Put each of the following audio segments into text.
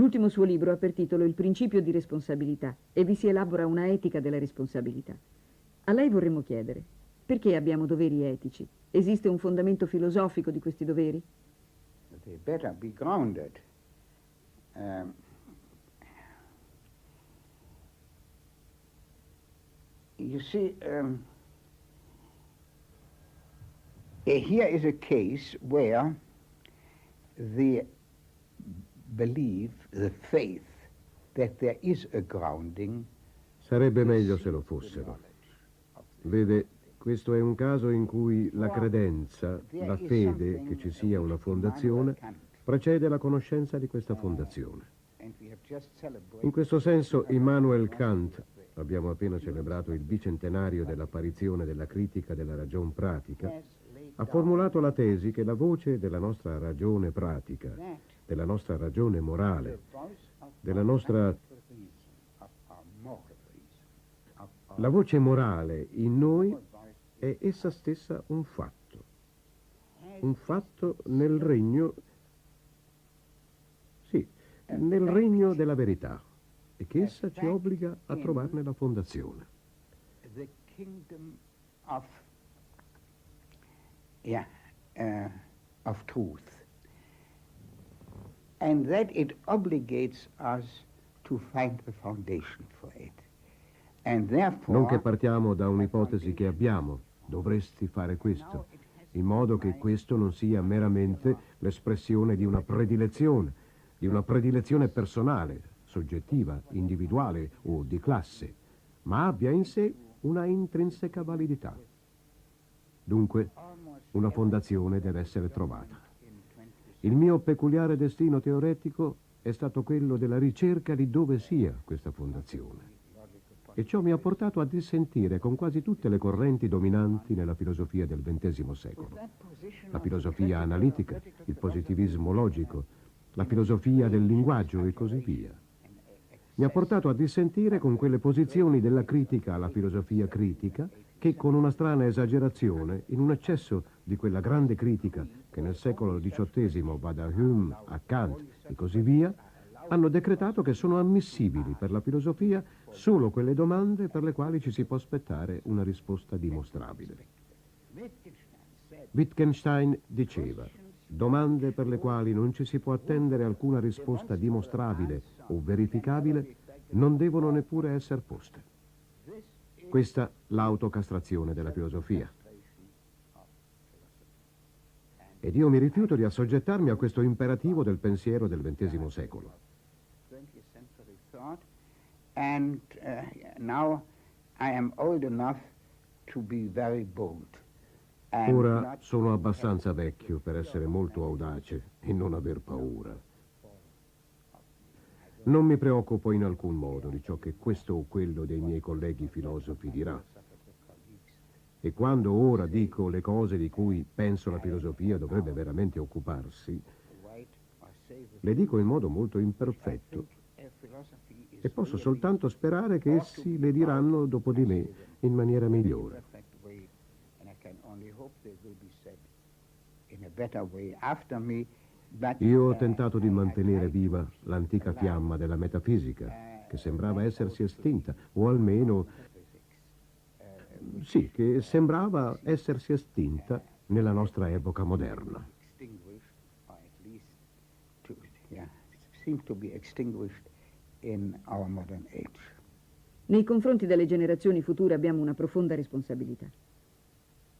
L'ultimo suo libro ha per titolo Il principio di responsabilità e vi si elabora una etica della responsabilità. A lei vorremmo chiedere, perché abbiamo doveri etici? Esiste un fondamento filosofico di questi doveri? They better be grounded. You see, here is a case where the belief, the faith that there is a grounding. Sarebbe meglio se lo fossero. Vede, questo è un caso in cui la credenza, la fede che ci sia una fondazione, precede la conoscenza di questa fondazione. In questo senso, Immanuel Kant, abbiamo appena celebrato il bicentenario dell'apparizione della critica della ragion pratica, ha formulato la tesi che la voce della nostra ragione pratica, della nostra ragione morale, della nostra... La voce morale in noi è essa stessa un fatto nel regno, sì, nel regno della verità, e che essa ci obbliga a trovarne la fondazione. The kingdom of truth, and that it obligates us to find a foundation for it. And therefore, Non che partiamo da un'ipotesi che abbiamo, dovresti fare questo, in modo che questo non sia meramente l'espressione di una predilezione personale, soggettiva, individuale o di classe, ma abbia in sé una intrinseca validità. Dunque, una fondazione deve essere trovata. Il mio peculiare destino teoretico è stato quello della ricerca di dove sia questa fondazione. E ciò mi ha portato a dissentire con quasi tutte le correnti dominanti nella filosofia del XX secolo. La filosofia analitica, il positivismo logico, la filosofia del linguaggio e così via. Mi ha portato a dissentire con quelle posizioni della critica alla filosofia critica che, con una strana esagerazione, in un eccesso di quella grande critica che nel secolo XVIII va da Hume a Kant e così via, hanno decretato che sono ammissibili per la filosofia solo quelle domande per le quali ci si può aspettare una risposta dimostrabile. Wittgenstein diceva: domande per le quali non ci si può attendere alcuna risposta dimostrabile o verificabile non devono neppure essere poste. Questa l'autocastrazione della filosofia. Ed io mi rifiuto di assoggettarmi a questo imperativo del pensiero del XX secolo. And now I am old enough to be very bold. Ora sono abbastanza vecchio per essere molto audace e non aver paura. Non mi preoccupo in alcun modo di ciò che questo o quello dei miei colleghi filosofi dirà. E quando ora dico le cose di cui penso la filosofia dovrebbe veramente occuparsi, le dico in modo molto imperfetto e posso soltanto sperare che essi le diranno dopo di me in maniera migliore. Io ho tentato di mantenere viva l'antica fiamma della metafisica, che sembrava essersi estinta, o almeno, sì, che sembrava essersi estinta nella nostra epoca moderna. Nei confronti delle generazioni future abbiamo una profonda responsabilità.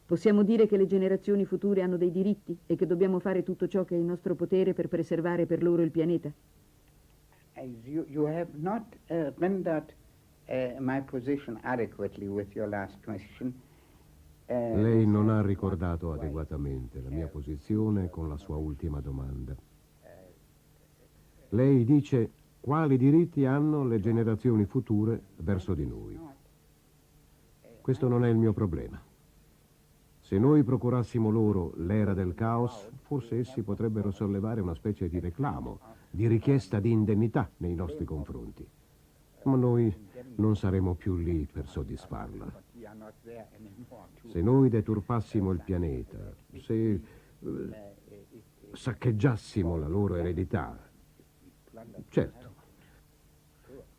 Possiamo dire che le generazioni future hanno dei diritti e che dobbiamo fare tutto ciò che è in nostro potere per preservare per loro il pianeta? You have not rendered my position adequately with your last question. Lei non ha ricordato adeguatamente la mia posizione con la sua ultima domanda. Lei dice: quali diritti hanno le generazioni future verso di noi? Questo non è il mio problema. Se noi procurassimo loro l'era del caos, forse essi potrebbero sollevare una specie di reclamo, di richiesta di indennità nei nostri confronti. Ma noi non saremo più lì per soddisfarla. Se noi deturpassimo il pianeta, se saccheggiassimo la loro eredità, Certo.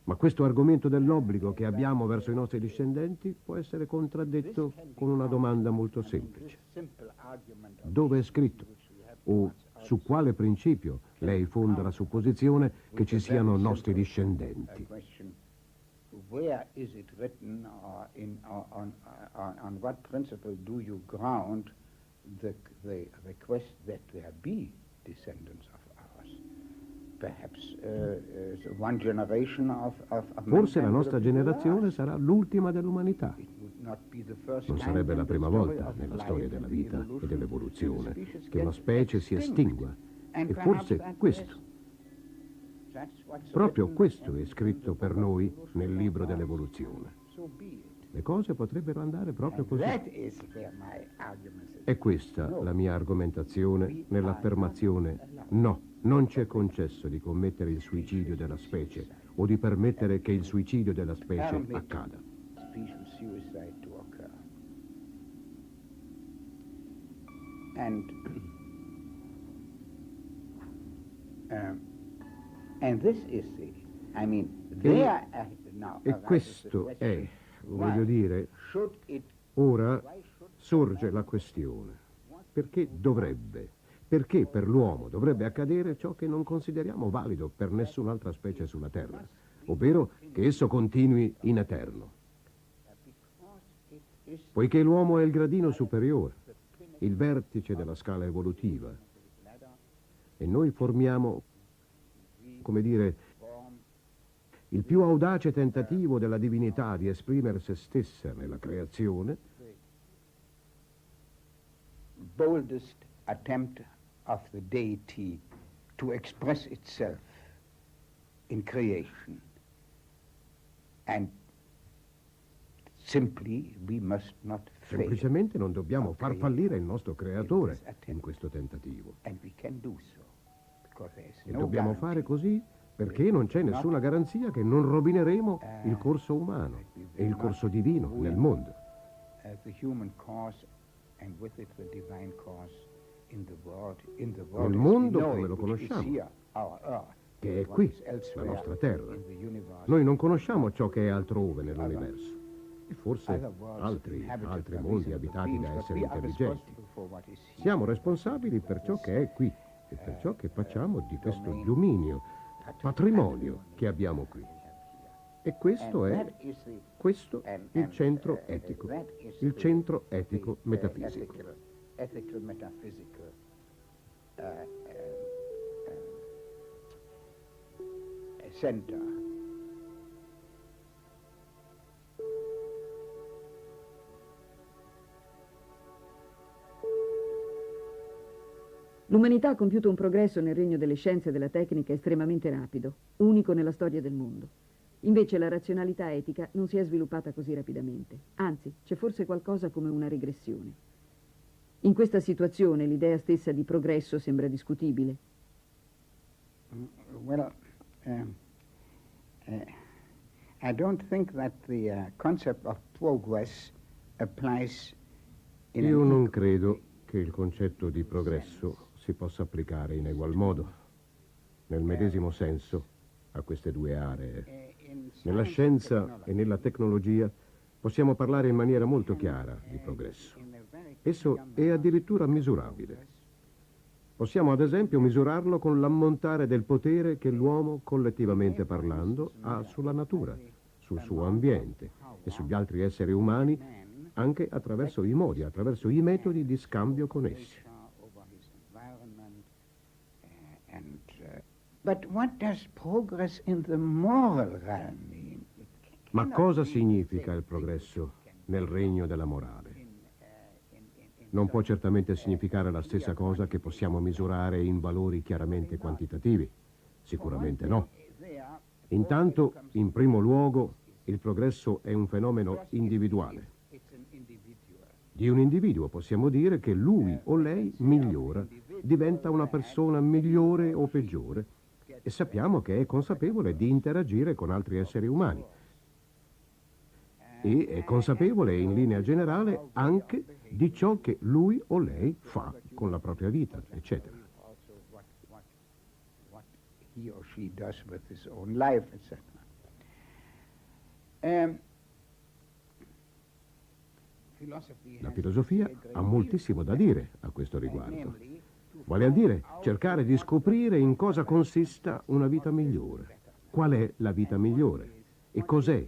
Ma questo argomento dell'obbligo che abbiamo verso i nostri discendenti può essere contraddetto con una domanda molto semplice. Dove è scritto? O su quale principio lei fonda la supposizione che ci siano nostri discendenti? Where is it written, on what principle do you ground the request that there be descendants of ours? Perhaps one generation of Forse la mankind nostra would be the generazione last. sarà l'ultima dell'umanità. It would not be the first Non time sarebbe in la the prima story volta of nella life storia and della the vita e evolution dell'evoluzione that the species che una gets specie si extinct. estingua. And E perhaps forse that questo, that's what's proprio written questo è in scritto the per book of noi evolution nel of libro life. dell'evoluzione. So be it. Le cose potrebbero andare proprio And così. that is where my argument is. È questa la mia argomentazione nell'affermazione no, non ci è concesso di commettere il suicidio della specie o di permettere che il suicidio della specie accada. Species suicide to occur. And and this is the, I mean, there now. E questo è, voglio dire, Should it? ora sorge la questione. Perché dovrebbe? Perché per l'uomo dovrebbe accadere ciò che non consideriamo valido per nessun'altra specie sulla Terra, ovvero che esso continui in eterno. Poiché l'uomo è il gradino superiore, il vertice della scala evolutiva, e noi formiamo, come dire, il più audace tentativo della divinità di esprimere se stessa nella creazione, Boldest attempt of the deity to express itself in creation. And simply we must not fail. semplicemente non dobbiamo far fallire il nostro creatore in questo tentativo. And we can do so. Because there is E no dobbiamo guarantee fare così perché non c'è nessuna garanzia che non rovineremo il corso umano e il corso divino nel mondo. the human cause and with it the divine cause in the world Nel as mondo we know come it, lo which is conosciamo, here, our earth, che è what qui, is la elsewhere nostra terra. in the universe. Noi non conosciamo ciò che è altrove nell'universo e forse Other worlds altri inhabited by mondi reasonable abitati beings, da but esseri we are intelligenti. responsible for what is here. Siamo responsabili per ciò che è qui e per ciò che facciamo di questo dominio, patrimonio che abbiamo qui. E questo And è that is the- il centro etico, that is il the- centro etico the, metafisico. ethical metaphysical center. L'umanità ha compiuto un progresso nel regno delle scienze e della tecnica estremamente rapido, unico nella storia del mondo. Invece la razionalità etica non si è sviluppata così rapidamente. Anzi, c'è forse qualcosa come una regressione. In questa situazione l'idea stessa di progresso sembra discutibile. Well, I don't think that the concept of progress applies in Io an non equal credo che il concetto di progresso si possa applicare in egual modo, nel medesimo senso, a queste due aree. Nella scienza e nella tecnologia possiamo parlare in maniera molto chiara di progresso. Esso è addirittura misurabile. Possiamo ad esempio misurarlo con l'ammontare del potere che l'uomo, collettivamente parlando, ha sulla natura, sul suo ambiente e sugli altri esseri umani, anche attraverso i modi, attraverso i metodi di scambio con essi. But what does progress in the moral realm mean? Ma cosa significa il progresso nel regno della morale? Non può certamente significare la stessa cosa che possiamo misurare in valori chiaramente quantitativi. Sicuramente no. Intanto, in primo luogo, il progresso è un fenomeno individuale. Di un individuo possiamo dire che lui o lei migliora, diventa una persona migliore o peggiore e sappiamo che è consapevole di interagire con altri esseri umani. E è consapevole in linea generale anche di ciò che lui o lei fa con la propria vita, eccetera. he or she does with his own life, etc. La filosofia ha moltissimo da dire a questo riguardo. Vale a dire cercare di scoprire in cosa consista una vita migliore. Qual è la vita migliore? E cos'è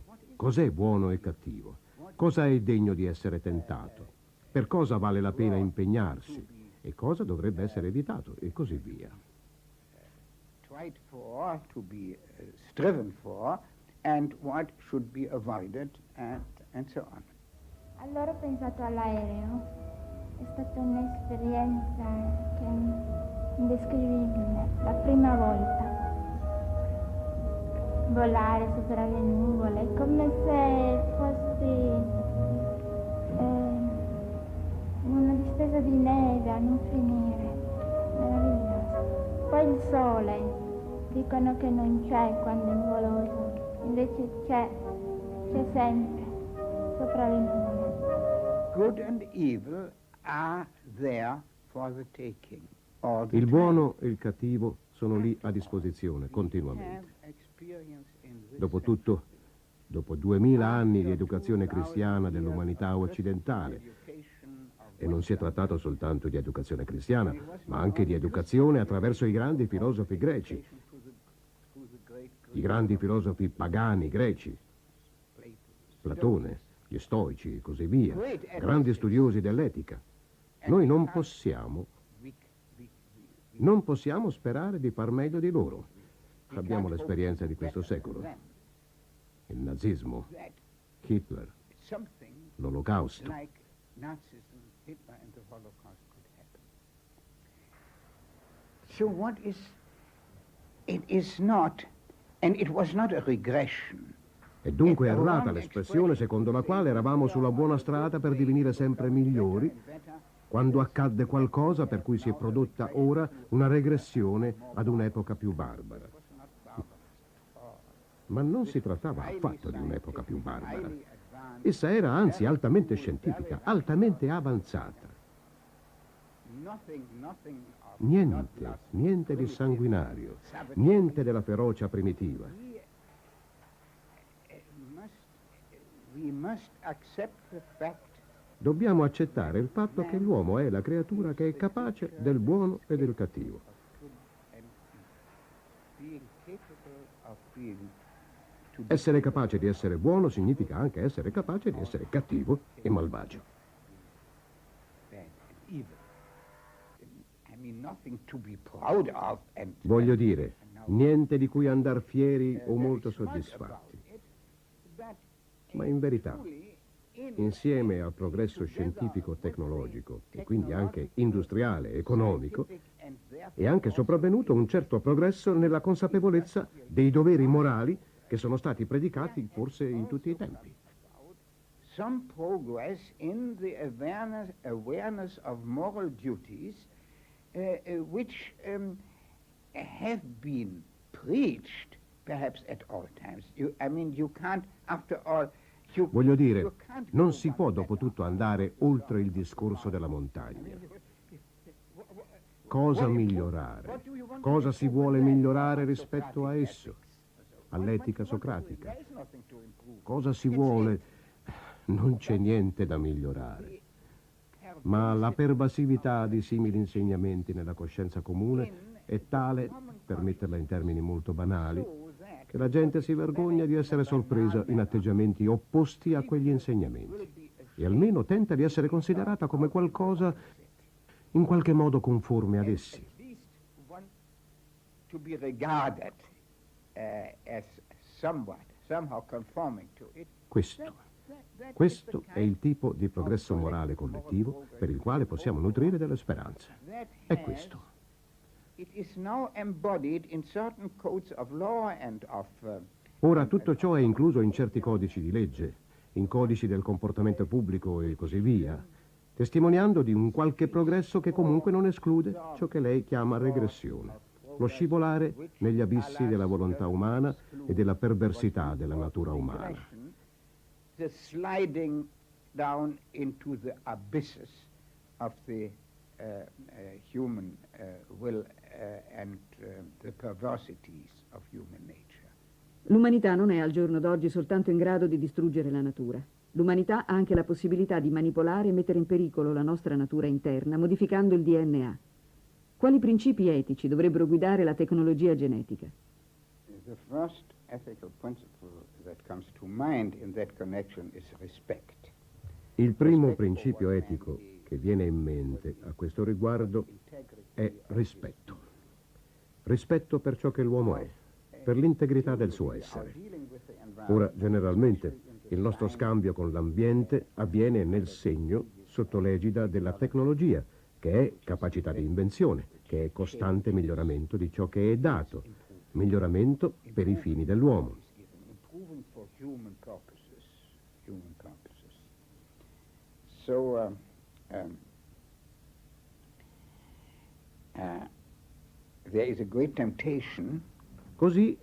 buono e cattivo? Cosa è degno di essere tentato? Per cosa vale la pena impegnarsi? E cosa dovrebbe essere evitato? E così via. Tried for, to be striven for, and what should be avoided, and so on. Allora ho pensato all'aereo, è stata un'esperienza che è indescrivibile, la prima volta. Volare sopra le nuvole, è come se fossi in una distesa di neve a non finire, meraviglioso. Poi il sole, dicono che non c'è quando è nuvoloso, invece c'è sempre, sopra le nuvole. Good and evil are there for the taking. All the Il time. buono e il cattivo sono lì a disposizione continuamente. Dopotutto, dopo 2000 anni di educazione cristiana dell'umanità occidentale, e non si è trattato soltanto di educazione cristiana, ma anche di educazione attraverso i grandi filosofi greci, i grandi filosofi pagani greci, Platone, gli stoici e così via, grandi studiosi dell'etica. Noi non possiamo sperare di far meglio di loro. Abbiamo l'esperienza di questo secolo. Il nazismo, Hitler, l'Olocausto. Like Nazism, Hitler and the Holocaust could happen. So what is, it is not, and it was not a regression. È dunque errata l'espressione secondo la quale eravamo sulla buona strada per divenire sempre migliori, quando accadde qualcosa per cui si è prodotta ora una regressione ad un'epoca più barbara. Ma non si trattava affatto di un'epoca più barbara. Essa era anzi altamente scientifica, altamente avanzata. Niente di sanguinario, niente della ferocia primitiva. We must accept the fact Dobbiamo accettare il fatto che l'uomo è la creatura che è capace del buono e del cattivo. being capable of being to be Essere capace di essere buono significa anche essere capace di essere cattivo e malvagio. bad and evil. I mean, nothing to be proud of and Voglio dire, niente di cui andar fieri o molto soddisfatti. Ma in verità, insieme al progresso scientifico-tecnologico e quindi anche industriale e economico, è anche sopravvenuto un certo progresso nella consapevolezza dei doveri morali che sono stati predicati forse in tutti i tempi. some progress in the awareness of moral duties which have been preached perhaps at all times. I mean, you can't, after all, Voglio dire, non si può dopo tutto andare oltre il discorso della montagna. Cosa migliorare? Cosa si vuole migliorare rispetto a esso? All'etica socratica? Cosa si vuole? Non c'è niente da migliorare. Ma la pervasività di simili insegnamenti nella coscienza comune è tale, per metterla in termini molto banali, che la gente si vergogna di essere sorpresa in atteggiamenti opposti a quegli insegnamenti e almeno tenta di essere considerata come qualcosa in qualche modo conforme ad essi. at least one to be regarded as somehow conforming to it. Questo è il tipo di progresso morale collettivo per il quale possiamo nutrire delle speranze. È questo. It is now embodied in certain codes of law and of Ora tutto ciò è incluso in certi codici di legge, in codici del comportamento pubblico e così via, testimoniando di un qualche progresso che comunque non esclude ciò che lei chiama regressione, lo scivolare negli abissi della volontà umana e della perversità della natura umana. the sliding down into the abysses of the human will the perversities of human nature. L'umanità non è al giorno d'oggi soltanto in grado di distruggere la natura. L'umanità ha anche la possibilità di manipolare e mettere in pericolo la nostra natura interna, modificando il DNA. Quali principi etici dovrebbero guidare la tecnologia genetica? The first ethical principle that comes to mind in that connection is respect. Il primo principio etico che viene in mente a questo riguardo è rispetto. Rispetto per ciò che l'uomo è, per l'integrità del suo essere. Ora, generalmente, il nostro scambio con l'ambiente avviene nel segno, sotto l'egida della tecnologia, che è capacità di invenzione, che è costante miglioramento di ciò che è dato, miglioramento per i fini dell'uomo. Improving for human purposes. So, there is a great temptation. Così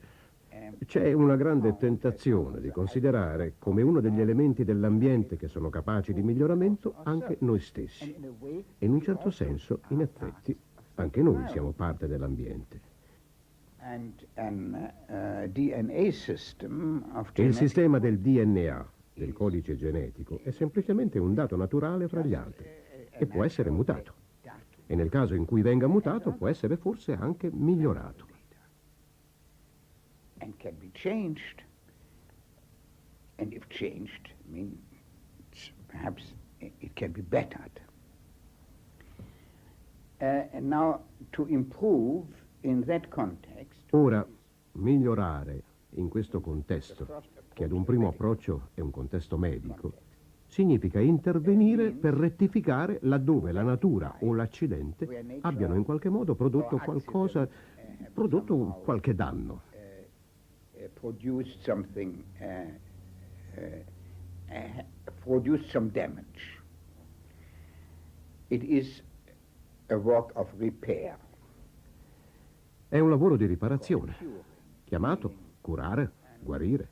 c'è una grande tentazione di considerare come uno degli elementi dell'ambiente che sono capaci di miglioramento anche noi stessi. E in un certo senso, in effetti, anche noi siamo parte dell'ambiente. Il sistema del DNA, del codice genetico, è semplicemente un dato naturale fra gli altri e può essere mutato. E nel caso in cui venga mutato può essere forse anche migliorato. And can be changed. And if changed, perhaps it can be bettered. And now to improve in that context. Ora, migliorare in questo contesto, che ad un primo approccio è un contesto medico, significa intervenire per rettificare laddove la natura o l'accidente abbiano in qualche modo prodotto qualcosa, prodotto qualche danno. Produced something, produced some damage. It is a work of repair. È un lavoro di riparazione, chiamato curare, guarire.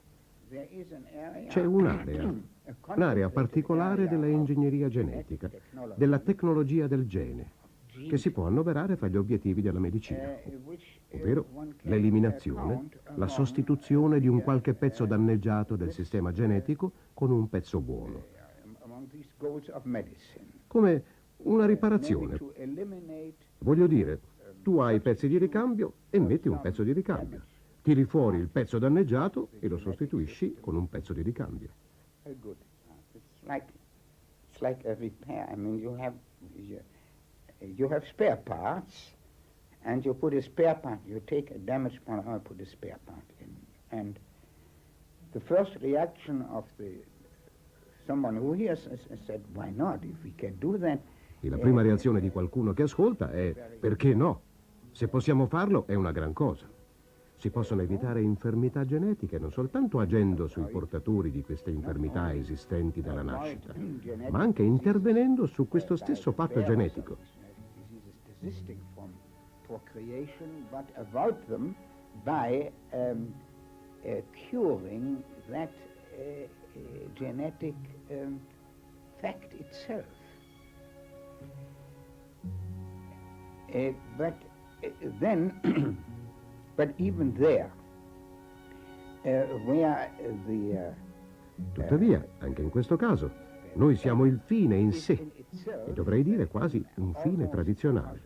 C'è un'area particolare della ingegneria genetica, della tecnologia del gene, che si può annoverare fra gli obiettivi della medicina, ovvero l'eliminazione, la sostituzione di un qualche pezzo danneggiato del sistema genetico con un pezzo buono. Come una riparazione. Voglio dire, tu hai pezzi di ricambio e metti un pezzo di ricambio. Tiri fuori il pezzo danneggiato e lo sostituisci con un pezzo di ricambio. It's like a repair. I mean, you have spare parts, and you put a spare part. You take a damaged part and put a spare part in. And the first reaction of someone who hears said, "Why not? If we can do that." E la prima reazione di qualcuno che ascolta è: perché no? Se possiamo farlo è una gran cosa. Si possono evitare infermità genetiche non soltanto agendo sui portatori di queste infermità esistenti dalla nascita, ma anche intervenendo su questo stesso fatto genetico. Curing that genetic fact itself. But even there, where Tuttavia, anche in questo caso, noi siamo il fine in sé, e dovrei dire quasi un fine tradizionale,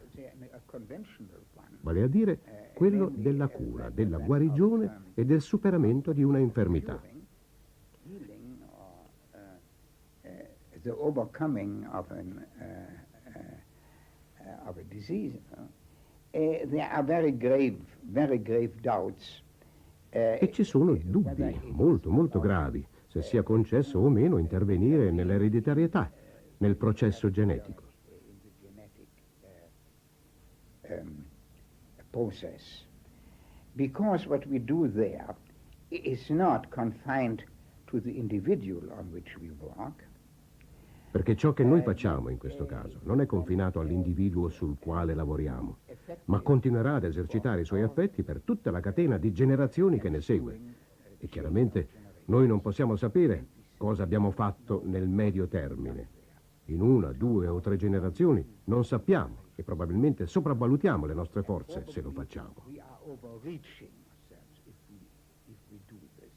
vale a dire quello della cura, della guarigione e del superamento di una infermità. The overcoming of a disease. There are very grave doubts. E ci sono dubbi molto, molto gravi se sia concesso o meno intervenire nell'ereditarietà, nel processo genetico. Process. Because what we do there is not confined to the individual on which we work. Perché ciò che noi facciamo in questo caso non è confinato all'individuo sul quale lavoriamo, ma continuerà ad esercitare i suoi effetti per tutta la catena di generazioni che ne segue. E chiaramente noi non possiamo sapere cosa abbiamo fatto nel medio termine. In 1, 2 o 3 generazioni non sappiamo e probabilmente sopravvalutiamo le nostre forze se lo facciamo. We are overreaching ourselves if we do this.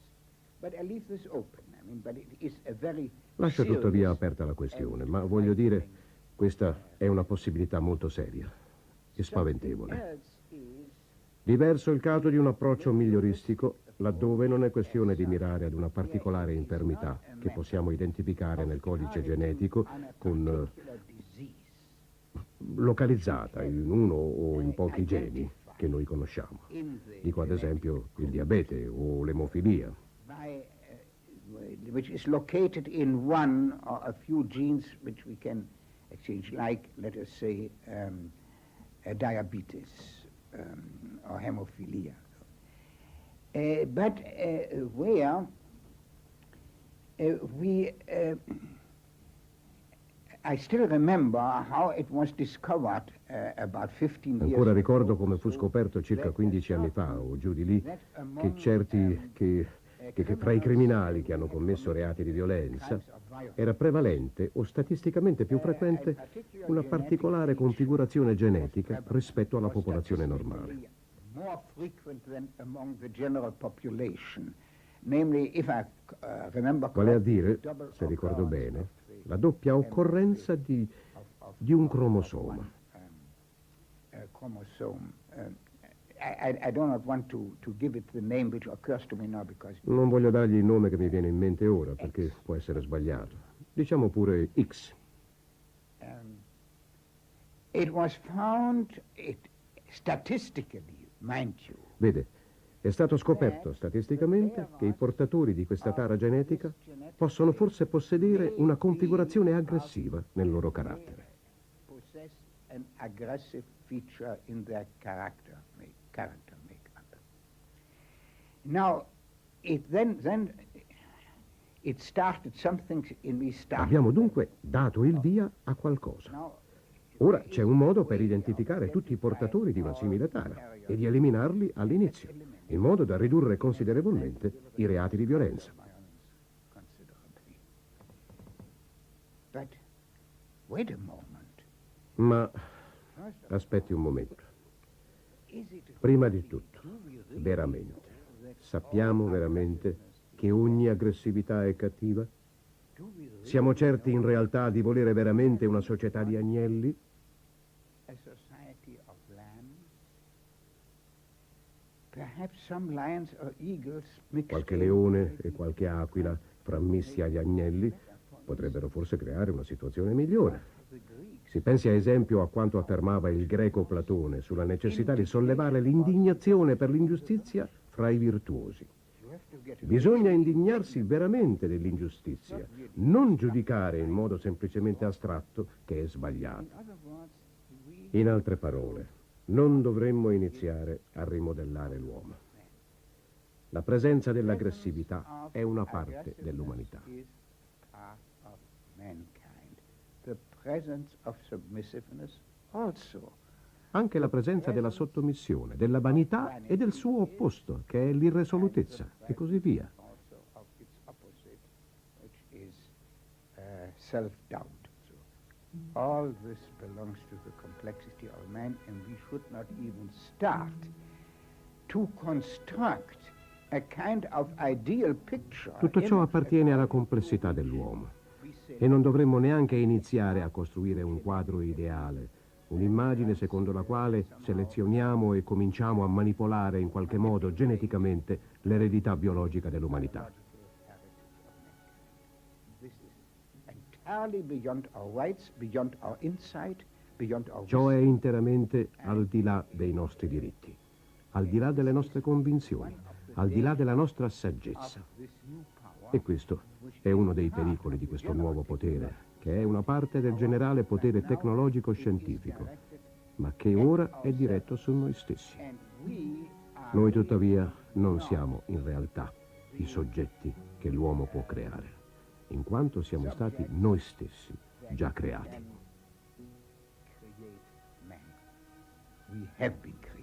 But I leave this open. I mean, but it is a very Lascio tuttavia serious aperta la questione, ma voglio dire, questa è una possibilità molto seria e spaventevole. else is Diverso il caso di un approccio miglioristico, laddove non è questione di mirare ad una particolare infermità che possiamo identificare nel codice genetico con particular disease. localizzata in uno o in pochi geni che noi conosciamo. Dico ad esempio il diabete o l'emofilia. Which is located in one or a few genes which we can exchange, like, let us say, diabetes or hemophilia. But where I still remember how it was discovered about 15 years Ancora ago. ricordo come fu scoperto circa 15 anni fa o giù di lì che fra i criminali che hanno commesso reati di violenza era prevalente o statisticamente più frequente una particolare configurazione genetica rispetto alla popolazione normale. More frequent than among the general population. Namely, if I remember Vale a correctly, dire, the double se ricordo occurrence bene, of la doppia occorrenza di un cromosoma. Chromosome. I do not want to give it the name which occurs to me now because Non voglio dargli il nome che mi viene in mente ora perché può essere sbagliato. Diciamo pure X. it was found, statistically, mind you, Vede, è stato scoperto statisticamente che i portatori di questa tara genetica possono forse possedere una configurazione aggressiva nel loro carattere. possess an aggressive feature in their character makeup. Now, then it started something in me started. Abbiamo dunque dato il via a qualcosa. Now, Ora c'è un modo per identificare tutti i portatori di una simile tara e di eliminarli all'inizio, in modo da ridurre considerevolmente i reati di violenza. considerably. But wait a moment. Ma First of aspetti un momento. all, is it Prima di tutto, do we really veramente, that sappiamo veramente che ogni aggressività è cattiva? do we really Siamo certi in realtà di volere veramente una società di agnelli? a society of lambs? Perhaps some lions or eagles mixed Qualche in leone with e qualche aquila frammessi agli agnelli potrebbero forse creare una situazione migliore. the Greeks. Si pensi ad esempio a quanto affermava il greco Platone sulla necessità di sollevare l'indignazione per l'ingiustizia fra i virtuosi. You have to get Bisogna indignarsi veramente dell'ingiustizia, non giudicare in modo semplicemente astratto che è sbagliato. in other words, we In altre parole, non dovremmo iniziare a rimodellare l'uomo. La presenza dell'aggressività è una parte dell'umanità. is part of mankind. The presence of submissiveness also. Anche la presenza della sottomissione, della vanità e del suo opposto, che è l'irresolutezza, e così via. Also of its opposite, which is self-doubt. So all this belongs to the complexity of man, and we should not even start to construct a kind of ideal picture. Tutto ciò appartiene alla complessità dell'uomo e non dovremmo neanche iniziare a costruire un quadro ideale, un'immagine secondo la quale selezioniamo e cominciamo a manipolare in qualche modo geneticamente l'eredità biologica dell'umanità. This is entirely beyond our rights, beyond our insight, beyond our Ciò è interamente al di là dei nostri diritti, al di là delle nostre convinzioni, al di là della nostra saggezza. this new power. E questo è uno dei pericoli di questo nuovo potere, che è una parte del generale potere tecnologico-scientifico, ma che ora è diretto su noi stessi. And we are Noi tuttavia non siamo in realtà i soggetti che l'uomo può creare, in quanto siamo stati noi stessi già creati. create man. We have been created.